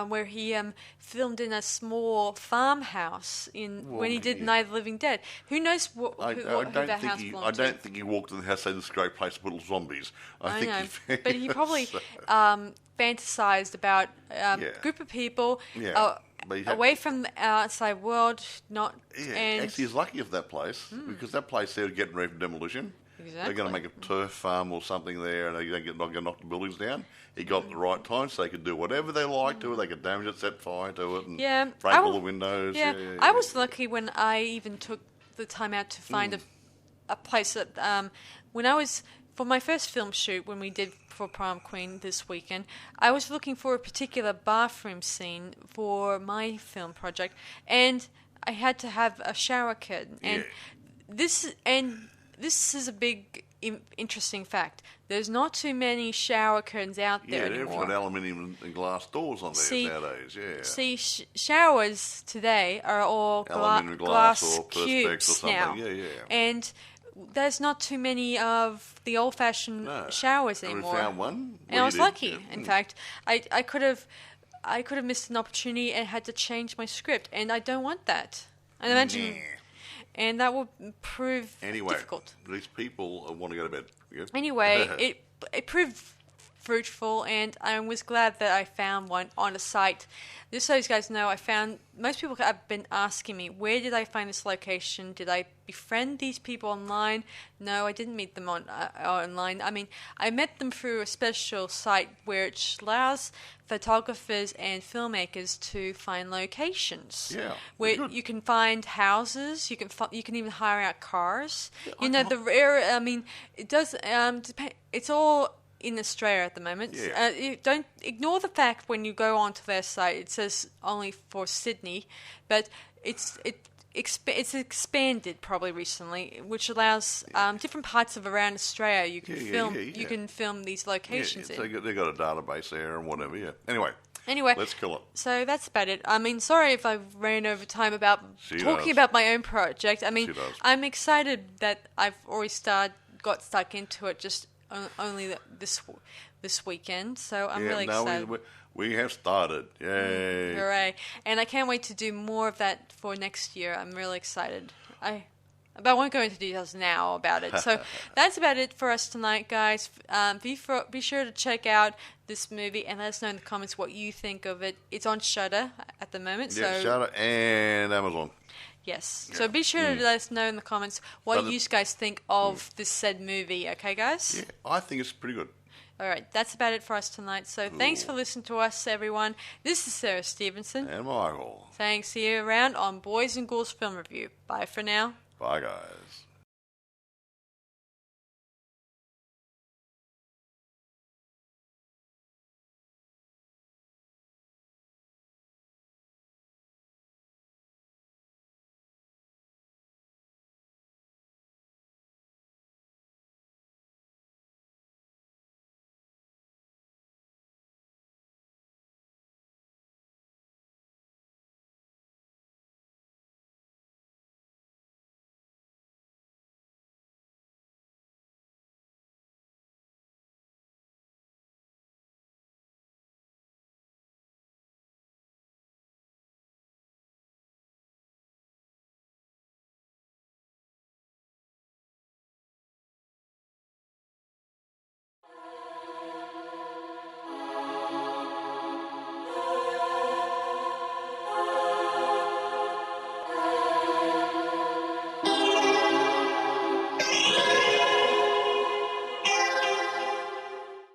where he filmed in a small farmhouse when he did Night of the Living Dead. Who knows who that house belonged to? I don't think he walked in the house and said, this is a great place to put little zombies. I know, but he probably fantasized about a group of people away from the outside world. Actually, he's lucky for that place, because that place they're getting ready for demolition. Exactly. They're going to make a turf farm or something there, and they're going to knock the buildings down. He got at the right time, so they could do whatever they liked to it. They could damage it, set fire to it, and break all the windows. Yeah, I was lucky when I even took the time out to find a place that when I was for my first film shoot when we did for Prom Queen this weekend, I was looking for a particular bathroom scene for my film project, and I had to have a shower curtain, and this is a big interesting fact. There's not too many shower curtains out there anymore. Yeah, they've got aluminium and glass doors on there nowadays, See, showers today are all glass or cubes or something. now. Yeah. And there's not too many of the old-fashioned showers anymore. We found one. And I was lucky. In fact, I could have missed an opportunity and had to change my script, and I don't want that. I imagine... And that will prove difficult. These people want to go to bed. Yeah. Anyway, it proved fruitful, and I was glad that I found one on a site. Just so you guys know, most people have been asking me, where did I find this location? Did I befriend these people online? No, I didn't meet them online. I mean, I met them through a special site which allows photographers and filmmakers to find locations. Yeah, where you can find houses, you can even hire out cars. The rare. I mean, it does depend. It's all in Australia at the moment. Yeah. You don't ignore the fact when you go onto their site it says only for Sydney, but it's expanded probably recently, which allows different parts of around Australia you can film. You can film these locations in. They got a database there and whatever. Yeah. Anyway, let's kill it. So that's about it. I mean, sorry if I ran over time about talking about my own project. I mean, I'm excited that I've already got stuck into it just only this weekend. So I'm really excited. We have started. Yay. Hooray. And I can't wait to do more of that for next year. I'm really excited. But I won't go into details now about it. So that's about it for us tonight, guys. Be sure to check out this movie and let us know in the comments what you think of it. It's on Shudder at the moment. Yeah, Shudder and Amazon. Yes. So be sure to let us know in the comments what you guys think of this said movie. Okay, guys? Yeah, I think it's pretty good. All right. That's about it for us tonight. So thanks for listening to us, everyone. This is Sarah Stephenson. And Michael. Saying see you around on Boys and Ghouls Film Review. Bye for now. Bye, guys.